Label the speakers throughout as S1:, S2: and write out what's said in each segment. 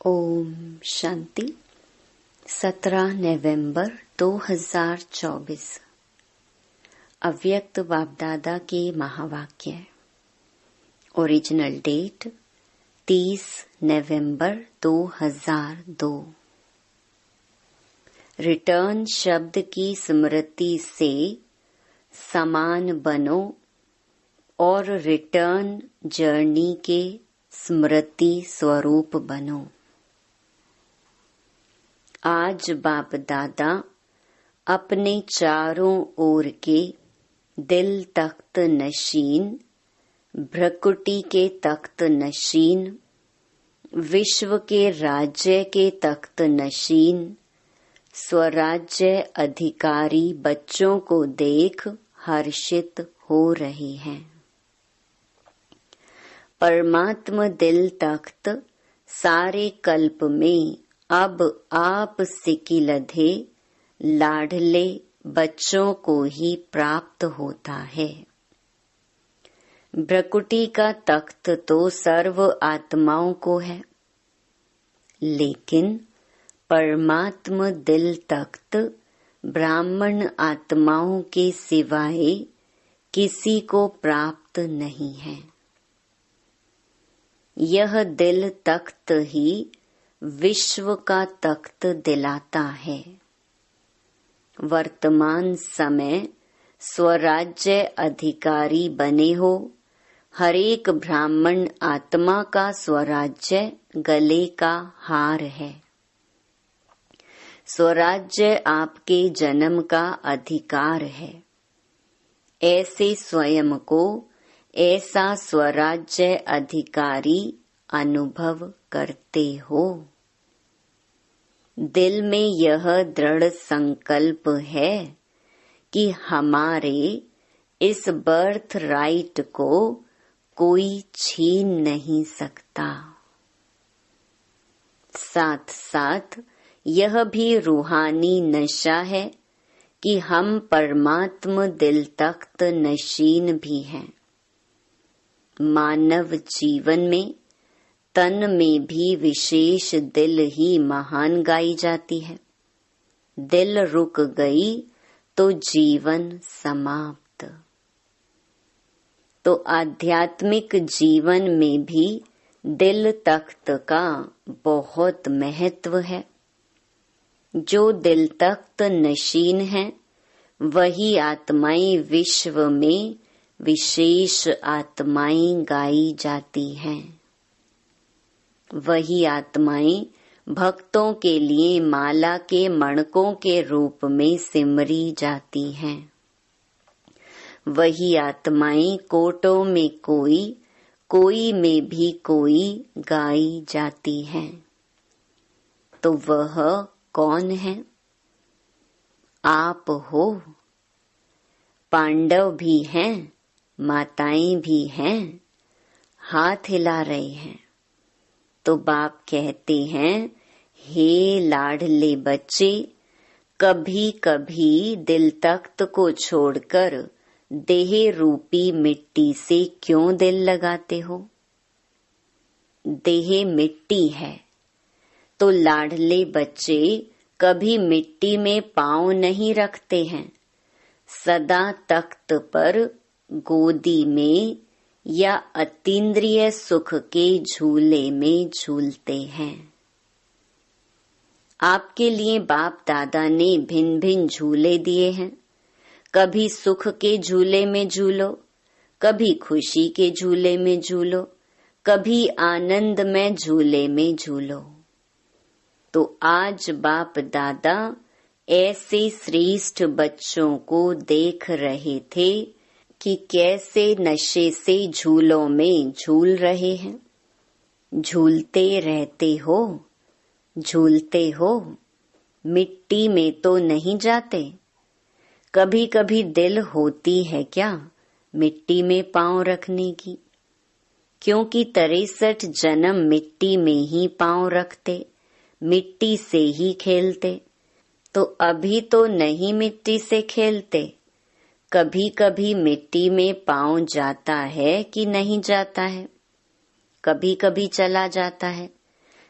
S1: ओम शांति। 17 नवंबर 2024 अव्यक्त बापदादा के महावाक्य। ओरिजिनल डेट 30 नवंबर 2002। रिटर्न शब्द की स्मृति से समान बनो और रिटर्न जर्नी के स्मृति स्वरूप बनो। आज बाप दादा अपने चारों ओर के दिल तख्त नशीन, भ्रकुटी के तख्त नशीन, विश्व के राज्य के तख्त नशीन, स्वराज्य अधिकारी बच्चों को देख हर्षित हो रहे हैं। परमात्मा दिल तख्त सारे कल्प में अब आप सिकिलधे लाडले बच्चों को ही प्राप्त होता है। भ्रकुटी का तख्त तो सर्व आत्माओं को है, लेकिन परमात्मा दिल तख्त ब्राह्मण आत्माओं के सिवाय किसी को प्राप्त नहीं है। यह दिल तख्त ही विश्व का तख्त दिलाता है। वर्तमान समय स्वराज्य अधिकारी बने हो, हरेक ब्राह्मण आत्मा का स्वराज्य गले का हार है। स्वराज्य आपके जन्म का अधिकार है। ऐसे स्वयं को ऐसा स्वराज्य अधिकारी अनुभव करते हो। दिल में यह दृढ़ संकल्प है कि हमारे इस बर्थ राइट को कोई छीन नहीं सकता। साथ साथ यह भी रूहानी नशा है कि हम परमात्मा दिल तख्त नशीन भी हैं। मानव जीवन में तन में भी विशेष दिल ही महान गाई जाती है। दिल रुक गई तो जीवन समाप्त। तो आध्यात्मिक जीवन में भी दिल तख्त का बहुत महत्व है। जो दिल तख्त नशीन है, वही आत्माएं विश्व में विशेष आत्माएं गाई जाती हैं। वही आत्माएं भक्तों के लिए माला के मणकों के रूप में सिमरी जाती हैं। वही आत्माएं कोटों में कोई, कोई में भी कोई गाई जाती हैं। तो वह कौन है? आप हो। पांडव भी हैं, माताएं भी हैं, हाथ हिला रहे हैं। तो बाप कहते हैं, हे लाडले बच्चे, कभी कभी दिल तख्त को छोड़कर देह रूपी मिट्टी से क्यों दिल लगाते हो? देह मिट्टी है, तो लाडले बच्चे कभी मिट्टी में पांव नहीं रखते हैं। सदा तख्त पर, गोदी में या अतीन्द्रिय सुख के झूले में झूलते हैं। आपके लिए बाप दादा ने भिन्न भिन्न झूले दिए हैं। कभी सुख के झूले में झूलो, कभी खुशी के झूले में झूलो, कभी आनंद में झूले में झूलो। तो आज बाप दादा ऐसे श्रेष्ठ बच्चों को देख रहे थे कि कैसे नशे से झूलों में झूल रहे हैं। झूलते रहते हो, झूलते हो, मिट्टी में तो नहीं जाते। कभी कभी दिल होती है क्या मिट्टी में पांव रखने की? क्योंकि 63 जन्म मिट्टी में ही पांव रखते, मिट्टी से ही खेलते। तो अभी तो नहीं मिट्टी से खेलते। कभी कभी मिट्टी में पांव जाता है कि नहीं जाता है? कभी कभी चला जाता है।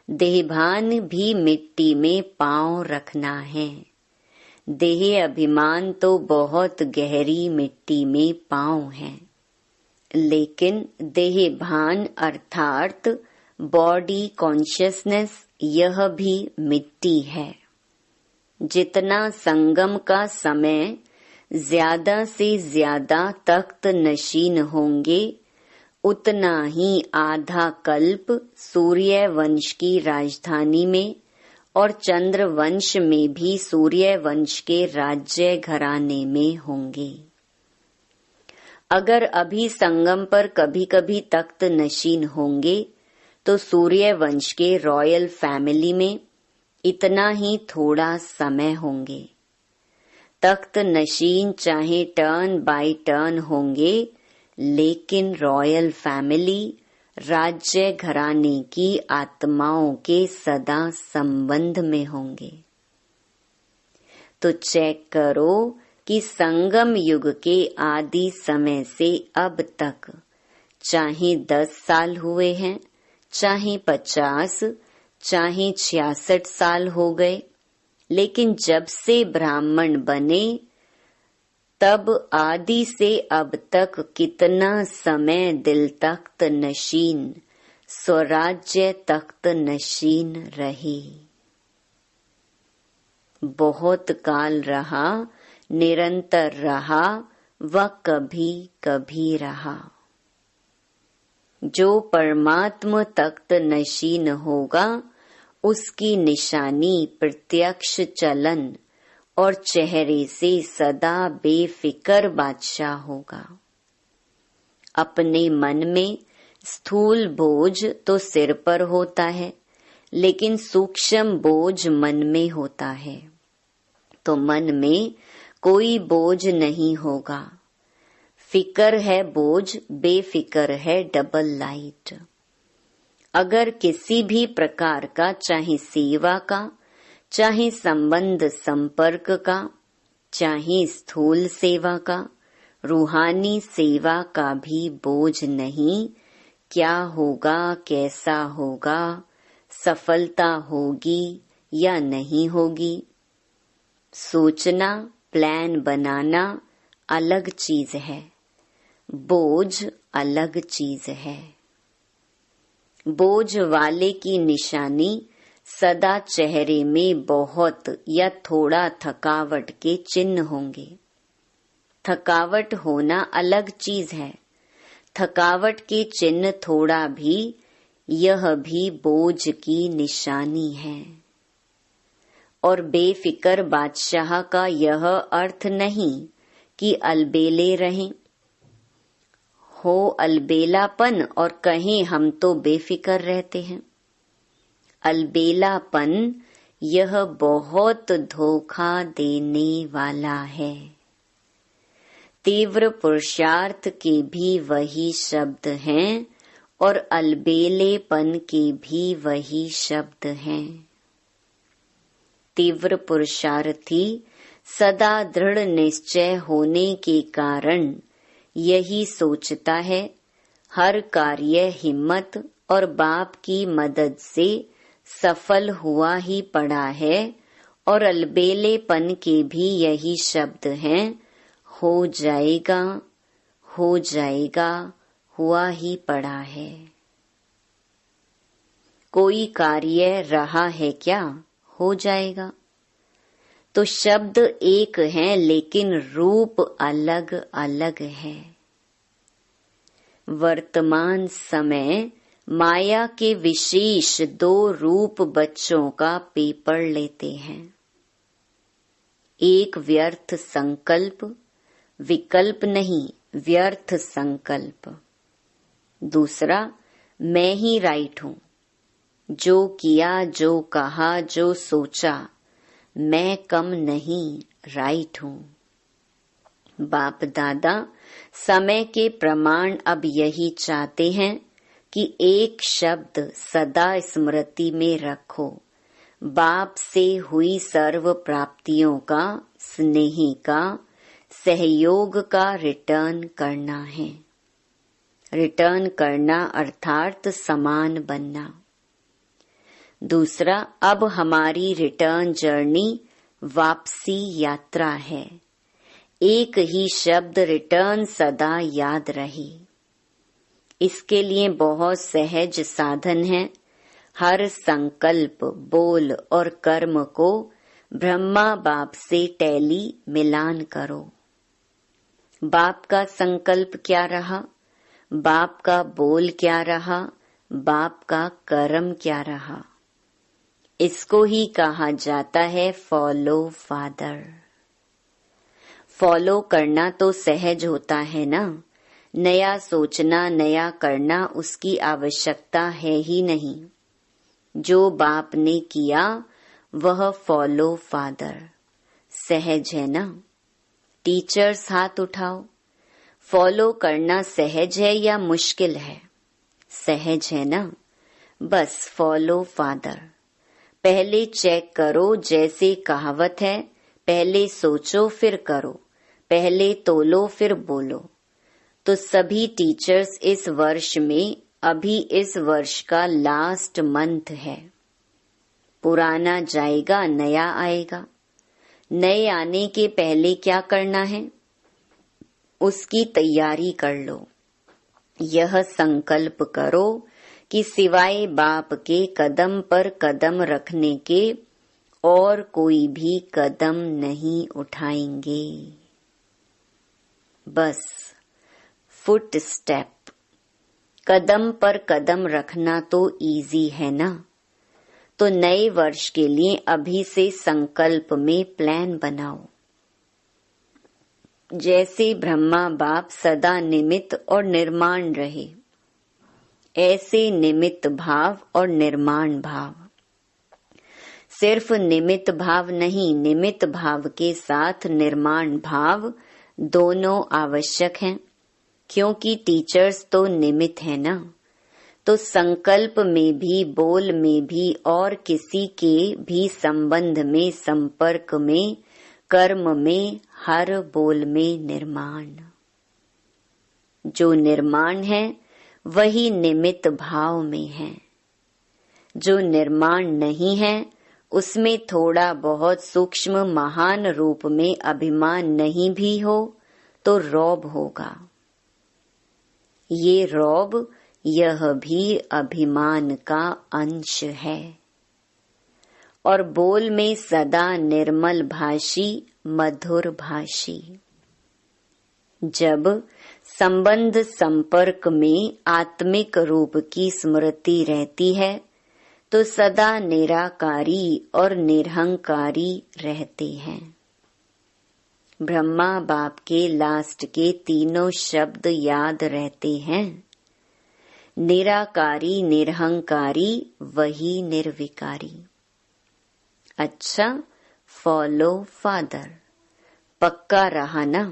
S1: देहभान भी मिट्टी में पांव रखना है। देह अभिमान तो बहुत गहरी मिट्टी में पांव है, लेकिन देह भान अर्थात बॉडी कॉन्शियसनेस यह भी मिट्टी है। जितना संगम का समय ज्यादा से ज्यादा तख्त नशीन होंगे, उतना ही आधा कल्प सूर्य वंश की राजधानी में और चंद्र वंश में भी सूर्य वंश के राज्य घराने में होंगे। अगर अभी संगम पर कभी कभी तख्त नशीन होंगे तो सूर्य वंश के रॉयल फैमिली में इतना ही थोड़ा समय होंगे। तख्त नशीन चाहे टर्न बाय टर्न होंगे, लेकिन रॉयल फैमिली राज्य घराने की आत्माओं के सदा संबंध में होंगे। तो चेक करो कि संगम युग के आदि समय से अब तक चाहे 10 साल हुए हैं, चाहे 50, चाहे 66 साल हो गए, लेकिन जब से ब्राह्मण बने तब आदि से अब तक कितना समय दिल तख्त नशीन, स्वराज्य तख्त नशीन रही। बहुत काल रहा, निरंतर रहा व कभी कभी रहा। जो परमात्म तख्त नशीन होगा, उसकी निशानी प्रत्यक्ष चलन और चेहरे से सदा बेफिक्र बादशाह होगा। अपने मन में स्थूल बोझ तो सिर पर होता है, लेकिन सूक्ष्म बोझ मन में होता है। तो मन में कोई बोझ नहीं होगा। फिक्र है बोझ, बेफिक्र है डबल लाइट। अगर किसी भी प्रकार का, चाहे सेवा का, चाहे संबंध संपर्क का, चाहे स्थूल सेवा का, रूहानी सेवा का भी बोझ नहीं, क्या होगा, कैसा होगा, सफलता होगी या नहीं होगी, सोचना, प्लान बनाना अलग चीज है, बोझ अलग चीज है। बोझ वाले की निशानी सदा चेहरे में बहुत या थोड़ा थकावट के चिन्ह होंगे। थकावट होना अलग चीज है, थकावट के चिन्ह थोड़ा भी, यह भी बोझ की निशानी है। और बेफिक्र बादशाह का यह अर्थ नहीं कि अलबेले रहें, हो अलबेलापन और कहें हम तो बेफिक्र रहते हैं। अलबेलापन यह बहुत धोखा देने वाला है। तीव्र पुरुषार्थ के भी वही शब्द हैं और अलबेलेपन के भी वही शब्द हैं। तीव्र पुरुषार्थी सदा दृढ़ निश्चय होने के कारण यही सोचता है, हर कार्य हिम्मत और बाप की मदद से सफल हुआ ही पड़ा है। और अलबेलेपन के भी यही शब्द हैं, हो जाएगा, हो जाएगा, हुआ ही पड़ा है। कोई कार्य रहा है क्या, हो जाएगा। तो शब्द एक हैं, लेकिन रूप अलग अलग है। वर्तमान समय माया के विशेष 2 रूप बच्चों का पेपर लेते हैं। एक व्यर्थ संकल्प, विकल्प नहीं, व्यर्थ संकल्प। दूसरा, मैं ही राइट हूँ, जो किया, जो कहा, जो सोचा, मैं कम नहीं, राइट हूँ। बाप दादा समय के प्रमाण अब यही चाहते हैं कि एक शब्द सदा स्मृति में रखो, बाप से हुई सर्व प्राप्तियों का, स्नेह का, सहयोग का रिटर्न करना है। रिटर्न करना अर्थात समान बनना। दूसरा, अब हमारी रिटर्न जर्नी वापसी यात्रा है। एक ही शब्द रिटर्न सदा याद रहे। इसके लिए बहुत सहज साधन है। हर संकल्प, बोल और कर्म को ब्रह्मा बाप से टैली मिलान करो। बाप का संकल्प क्या रहा, बाप का बोल क्या रहा, बाप का कर्म क्या रहा, इसको ही कहा जाता है फॉलो फादर। फॉलो करना तो सहज होता है ना, नया सोचना, नया करना उसकी आवश्यकता है ही नहीं। जो बाप ने किया वह फॉलो फादर, सहज है ना। टीचर्स हाथ उठाओ। फॉलो करना सहज है या मुश्किल है? सहज है ना। बस फॉलो फादर। पहले चेक करो, जैसे कहावत है, पहले सोचो फिर करो, पहले तोलो फिर बोलो। तो सभी टीचर्स इस वर्ष में, अभी इस वर्ष का लास्ट मंथ है। पुराना जाएगा, नया आएगा। नए आने के पहले क्या करना है, उसकी तैयारी कर लो। यह संकल्प करो कि सिवाय बाप के कदम पर कदम रखने के और कोई भी कदम नहीं उठाएंगे। बस फुट स्टेप, कदम पर कदम रखना तो इजी है ना। तो नए वर्ष के लिए अभी से संकल्प में प्लान बनाओ। जैसे ब्रह्मा बाप सदा निमित्त और निर्माण रहे, ऐसे निमित्त भाव और निर्माण भाव। सिर्फ निमित्त भाव नहीं, निमित्त भाव के साथ निर्माण भाव दोनों आवश्यक हैं, क्योंकि टीचर्स तो निमित्त है ना। तो संकल्प में भी, बोल में भी और किसी के भी संबंध में, संपर्क में, कर्म में, हर बोल में निर्माण। जो निर्माण है वही निमित्त भाव में है। जो निर्माण नहीं है उसमें थोड़ा बहुत सूक्ष्म महान रूप में अभिमान नहीं भी हो तो रौब होगा। ये रौब, यह भी अभिमान का अंश है। और बोल में सदा निर्मल भाषी, मधुर भाषी। जब संबंध संपर्क में आत्मिक रूप की स्मृति रहती है तो सदा निराकारी और निरहंकारी रहते हैं। ब्रह्मा बाप के लास्ट के तीनों शब्द याद रहते हैं। निराकारी, निरहंकारी, वही निर्विकारी। अच्छा, फॉलो फादर पक्का रहा ना।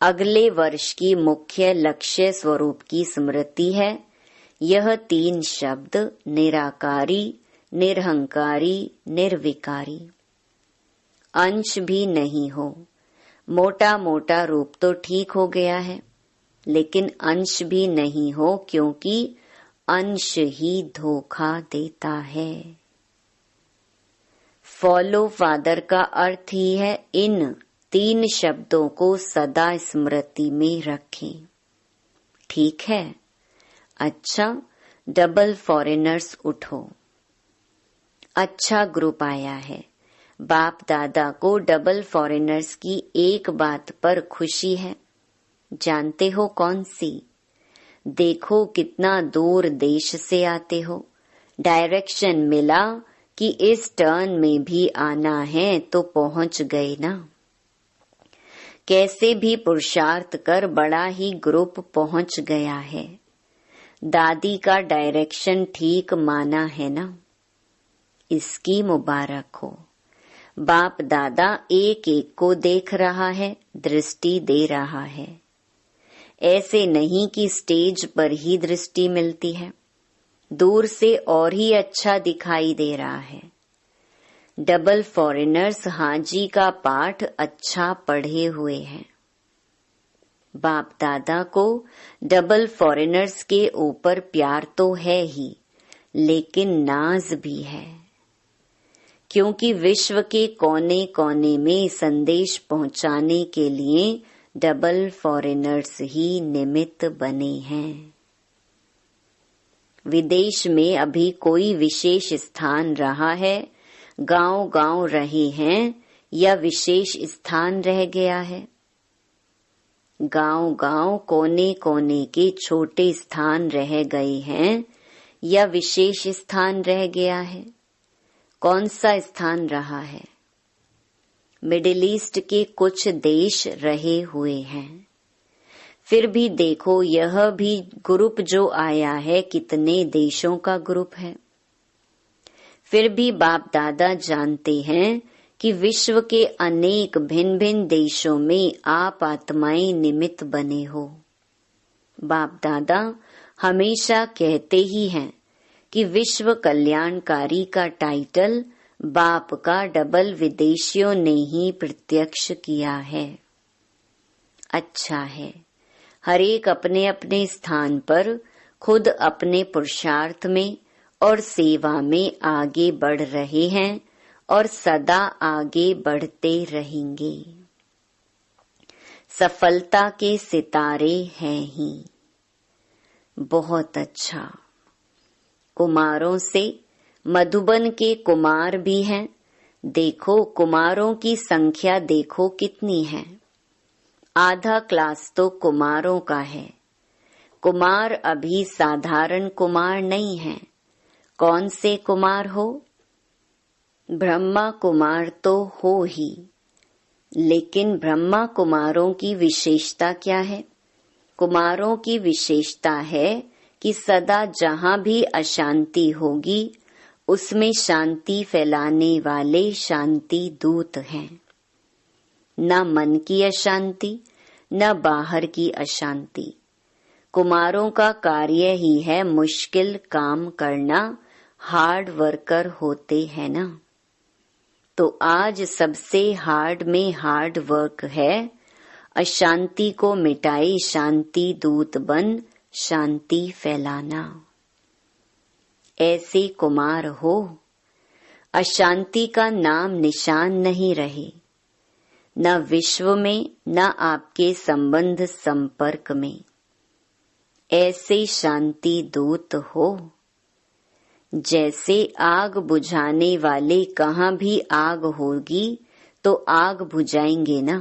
S1: अगले वर्ष की मुख्य लक्ष्य स्वरूप की स्मृति है यह तीन शब्द, निराकारी, निरहंकारी, निर्विकारी। अंश भी नहीं हो। मोटा मोटा रूप तो ठीक हो गया है, लेकिन अंश भी नहीं हो, क्योंकि अंश ही धोखा देता है। फॉलो फादर का अर्थ ही है इन तीन शब्दों को सदा स्मृति में रखें। ठीक है? अच्छा, डबल फॉरेनर्स उठो। अच्छा ग्रुप आया है। बाप दादा को डबल फॉरेनर्स की एक बात पर खुशी है। जानते हो कौन सी? देखो कितना दूर देश से आते हो। डायरेक्शन मिला कि इस टर्न में भी आना है तो पहुंच गए ना। कैसे भी पुरुषार्थ कर बड़ा ही ग्रुप पहुंच गया है। दादी का डायरेक्शन ठीक माना है ना। इसकी मुबारक हो। बाप दादा एक एक को देख रहा है, दृष्टि दे रहा है। ऐसे नहीं कि स्टेज पर ही दृष्टि मिलती है, दूर से और ही अच्छा दिखाई दे रहा है। डबल फॉरेनर्स हाजी का पाठ अच्छा पढ़े हुए हैं। बाप दादा को डबल फॉरेनर्स के ऊपर प्यार तो है ही, लेकिन नाज भी है, क्योंकि विश्व के कोने कोने में संदेश पहुंचाने के लिए डबल फॉरेनर्स ही निमित्त बने हैं। विदेश में अभी कोई विशेष स्थान रहा है, गांव गांव रहे हैं, या विशेष स्थान रह गया है? गांव गांव कोने कोने के छोटे स्थान रह गए हैं या विशेष स्थान रह गया है? कौन सा स्थान रहा है? मिडिल ईस्ट के कुछ देश रहे हुए हैं। फिर भी देखो, यह भी ग्रुप जो आया है कितने देशों का ग्रुप है। फिर भी बाप दादा जानते हैं कि विश्व के अनेक भिन्न भिन्न देशों में आप आत्माएं निमित्त बने हो। बाप दादा हमेशा कहते ही हैं कि विश्व कल्याणकारी का टाइटल बाप का डबल विदेशियों ने ही प्रत्यक्ष किया है। अच्छा है, हर एक अपने अपने स्थान पर खुद अपने पुरुषार्थ में और सेवा में आगे बढ़ रहे हैं और सदा आगे बढ़ते रहेंगे। सफलता के सितारे हैं ही। बहुत अच्छा। कुमारों से मधुबन के कुमार भी हैं। देखो, कुमारों की संख्या देखो कितनी है। आधा क्लास तो कुमारों का है। कुमार अभी साधारण कुमार नहीं है। कौन से कुमार हो? ब्रह्मा कुमार तो हो ही, लेकिन ब्रह्मा कुमारों की विशेषता क्या है? कुमारों की विशेषता है कि सदा जहाँ भी अशांति होगी उसमें शांति फैलाने वाले शांति दूत हैं। न मन की अशांति, न बाहर की अशांति। कुमारों का कार्य ही है मुश्किल काम करना, हार्ड वर्कर होते हैं ना। तो आज सबसे हार्ड में हार्ड वर्क है, अशांति को मिटाई शांति दूत बन शांति फैलाना। ऐसे कुमार हो, अशांति का नाम निशान नहीं रहे, न विश्व में न आपके संबंध संपर्क में। ऐसे शांति दूत हो। जैसे आग बुझाने वाले कहाँ भी आग होगी तो आग बुझाएंगे ना।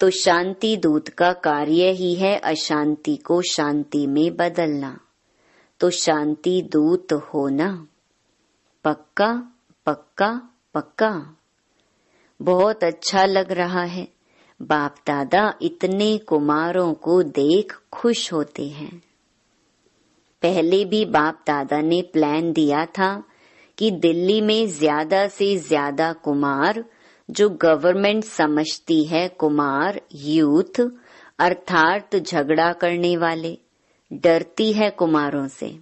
S1: तो शांति दूत का कार्य ही है अशांति को शांति में बदलना। तो शांति दूत होना। पक्का पक्का पक्का। बहुत अच्छा लग रहा है। बाप दादा इतने कुमारों को देख खुश होते हैं। पहले भी बाप दादा ने प्लान दिया था कि दिल्ली में ज्यादा से ज्यादा कुमार, जो गवर्नमेंट समझती है कुमार, यूथ अर्थात झगड़ा करने वाले, डरती है कुमारों से।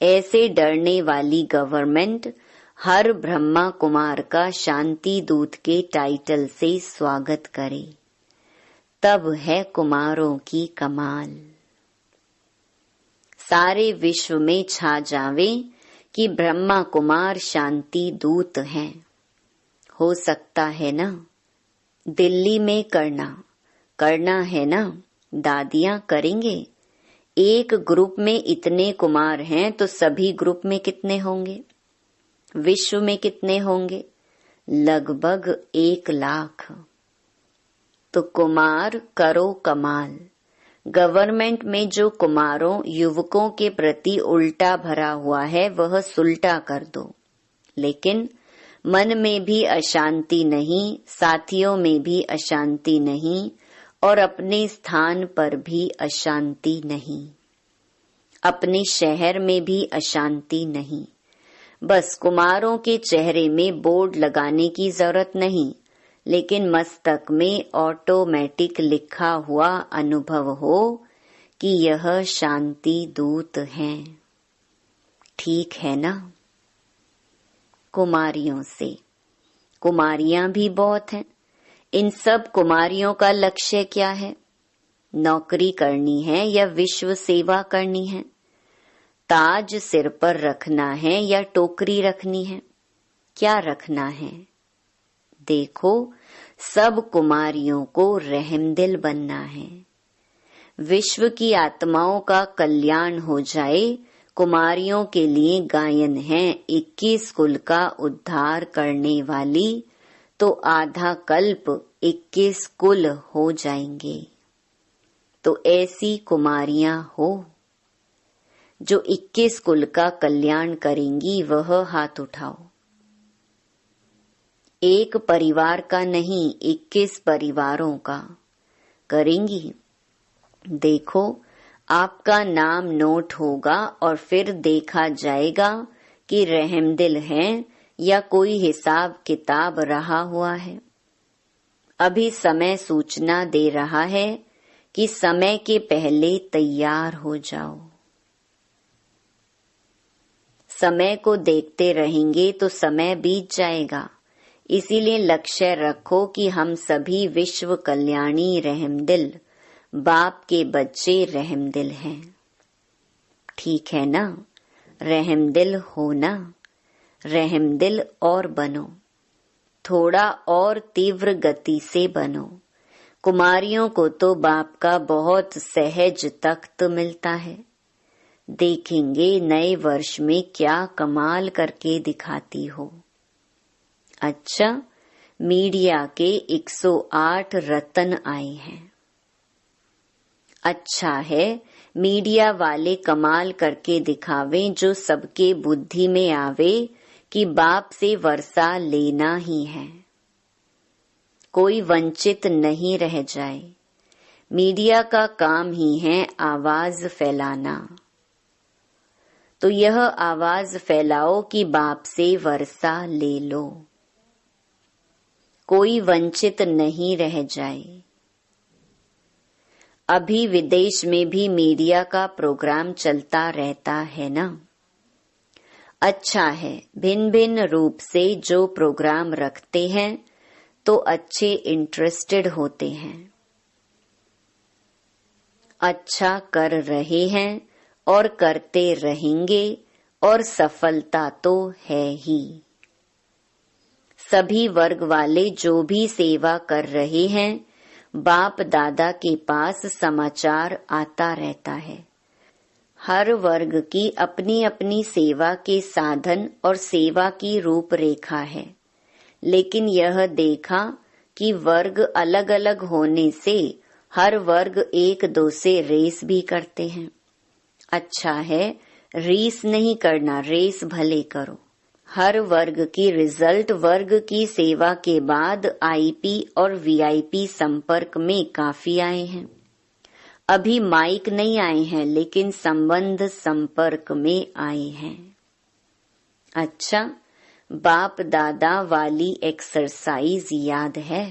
S1: ऐसे डरने वाली गवर्नमेंट हर ब्रह्मा कुमार का शांति दूत के टाइटल से स्वागत करे। तब है कुमारों की कमाल। सारे विश्व में छा जावे कि ब्रह्मा कुमार शांति दूत हैं। हो सकता है ना? दिल्ली में करना है ना? दादियां करेंगे। एक ग्रुप में इतने कुमार हैं तो सभी ग्रुप में कितने होंगे? विश्व में कितने होंगे? लगभग 1 लाख। तो कुमार करो कमाल। गवर्नमेंट में जो कुमारों युवकों के प्रति उल्टा भरा हुआ है वह सुलटा कर दो। लेकिन मन में भी अशांति नहीं, साथियों में भी अशांति नहीं, और अपने स्थान पर भी अशांति नहीं, अपने शहर में भी अशांति नहीं। बस कुमारों के चेहरे में बोर्ड लगाने की जरूरत नहीं, लेकिन मस्तक में ऑटोमेटिक लिखा हुआ अनुभव हो कि यह शांति दूत हैं। ठीक है ना? कुमारियों से, कुमारियां भी बहुत हैं। इन सब कुमारियों का लक्ष्य क्या है? नौकरी करनी है या विश्व सेवा करनी है? ताज सिर पर रखना है या टोकरी रखनी है? क्या रखना है? देखो, सब कुमारियों को रहमदिल बनना है। विश्व की आत्माओं का कल्याण हो जाए। कुमारियों के लिए गायन है 21 कुल का उद्धार करने वाली, तो आधा कल्प 21 कुल हो जाएंगे। तो ऐसी कुमारियां हो जो 21 कुल का कल्याण करेंगी, वह हाथ उठाओ। एक परिवार का नहीं, 21 परिवारों का करेंगी। देखो, आपका नाम नोट होगा और फिर देखा जाएगा कि रहमदिल है या कोई हिसाब किताब रहा हुआ है। अभी समय सूचना दे रहा है कि समय के पहले तैयार हो जाओ। समय को देखते रहेंगे तो समय बीत जाएगा। इसीलिए लक्ष्य रखो कि हम सभी विश्व कल्याणी रहमदिल बाप के बच्चे रहमदिल हैं। ठीक है ना? रहमदिल हो ना? रहमदिल और बनो, थोड़ा और तीव्र गति से बनो। कुमारियों को तो बाप का बहुत सहज तख्त मिलता है। देखेंगे नए वर्ष में क्या कमाल करके दिखाती हो। अच्छा, मीडिया के 108 रत्न आए हैं। अच्छा है, मीडिया वाले कमाल करके दिखावें, जो सबके बुद्धि में आवे कि बाप से वर्षा लेना ही है, कोई वंचित नहीं रह जाए। मीडिया का काम ही है आवाज फैलाना। तो यह आवाज फैलाओ कि बाप से वर्षा ले लो, कोई वंचित नहीं रह जाए। अभी विदेश में भी मीडिया का प्रोग्राम चलता रहता है ना? अच्छा है, भिन्न भिन्न रूप से जो प्रोग्राम रखते हैं तो अच्छे इंटरेस्टेड होते हैं, अच्छा कर रहे हैं और करते रहेंगे, और सफलता तो है ही। सभी वर्ग वाले जो भी सेवा कर रहे हैं, बाप दादा के पास समाचार आता रहता है। हर वर्ग की अपनी अपनी सेवा के साधन और सेवा की रूपरेखा है, लेकिन यह देखा कि वर्ग अलग अलग होने से हर वर्ग एक दो से रेस भी करते हैं। अच्छा है, रेस नहीं करना, रेस भले करो। हर वर्ग की रिजल्ट वर्ग की सेवा के बाद आईपी और वीआईपी संपर्क में काफी आए हैं। अभी माइक नहीं आए हैं, लेकिन संबंध संपर्क में आए हैं। अच्छा, बाप दादा वाली एक्सरसाइज याद है?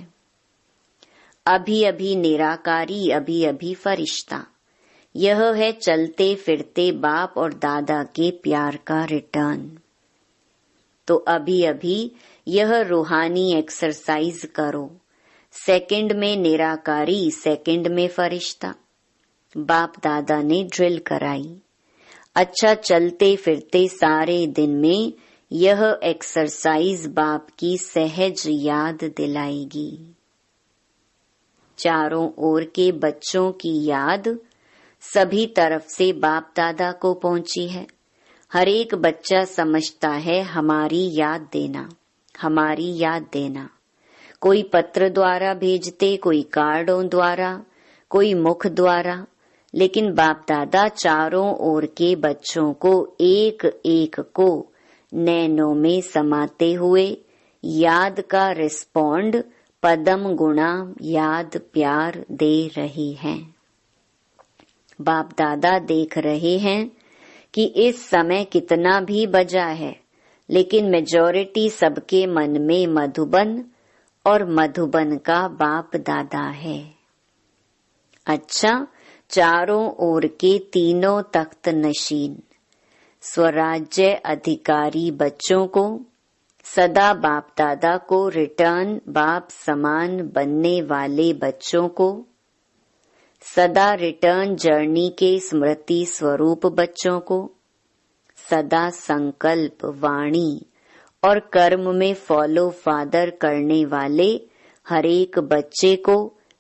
S1: अभी अभी निराकारी, अभी अभी फरिश्ता। यह है चलते फिरते बाप और दादा के प्यार का रिटर्न। तो अभी अभी यह रूहानी एक्सरसाइज करो। सेकंड में निराकारी, सेकंड में फरिश्ता। बाप दादा ने ड्रिल कराई। अच्छा, चलते फिरते सारे दिन में यह एक्सरसाइज बाप की सहज याद दिलाएगी। चारों ओर के बच्चों की याद सभी तरफ से बाप दादा को पहुंची है। हर एक बच्चा समझता है हमारी याद देना, हमारी याद देना। कोई पत्र द्वारा भेजते, कोई कार्डों द्वारा, कोई मुख द्वारा, लेकिन बाप दादा चारों ओर के बच्चों को एक एक को नैनों में समाते हुए याद का रिस्पॉन्ड पदम गुणा याद प्यार दे रही हैं। बाप दादा देख रहे हैं कि इस समय कितना भी बजा है, लेकिन मेजॉरिटी सबके मन में मधुबन और मधुबन का बाप दादा है। अच्छा, चारों ओर के तीनों तख्त नशीन स्वराज्य अधिकारी बच्चों को सदा बाप दादा को रिटर्न बाप समान बनने वाले बच्चों को, सदा रिटर्न जर्नी के स्मृति स्वरूप बच्चों को, सदा संकल्प, वाणी और कर्म में फॉलो फादर करने वाले हर एक बच्चे को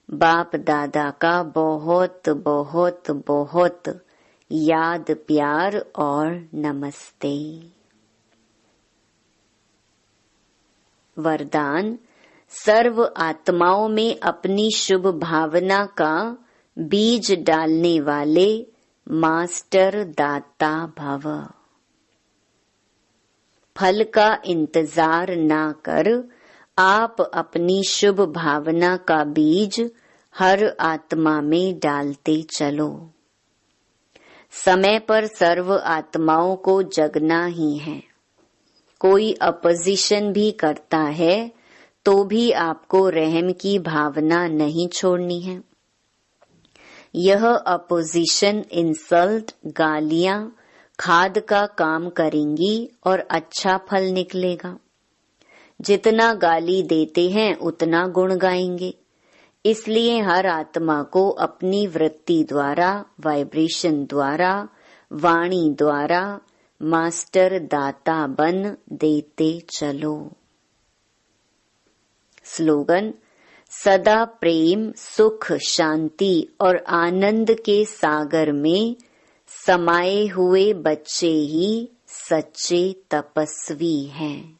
S1: बाप दादा का बहुत बहुत बहुत याद, प्यार और नमस्ते। वरदान: सर्व आत्माओं में अपनी शुभ भावना का बीज डालने वाले मास्टर दाता भव। फल का इंतजार ना कर आप अपनी शुभ भावना का बीज हर आत्मा में डालते चलो। समय पर सर्व आत्माओं को जगना ही है। कोई अपोजिशन भी करता है तो भी आपको रहम की भावना नहीं छोड़नी है। यह अपोजिशन इंसल्ट, गालियां खाद का काम करेंगी और अच्छा फल निकलेगा। जितना गाली देते हैं उतना गुण गाएंगे। इसलिए हर आत्मा को अपनी वृत्ति द्वारा, वाइब्रेशन द्वारा, वाणी द्वारा मास्टर दाता बन देते चलो। स्लोगन: सदा प्रेम, सुख, शांति और आनंद के सागर में समाये हुए बच्चे ही सच्चे तपस्वी हैं।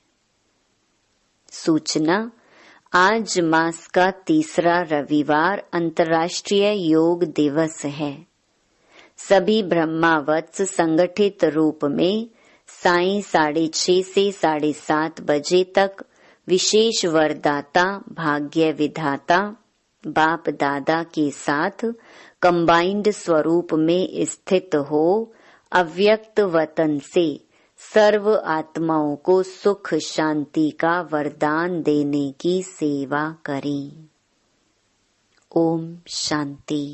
S1: सूचना: आज मास का तीसरा रविवार अंतर्राष्ट्रीय योग दिवस है। सभी ब्रह्मावत्स संगठित रूप में सायं 6:30 से 7:30 बजे तक विशेष वरदाता, भाग्य विधाता बाप दादा के साथ कंबाइंड स्वरूप में स्थित हो अव्यक्त वतन से सर्व आत्माओं को सुख शांति का वरदान देने की सेवा करें। ओम शांति।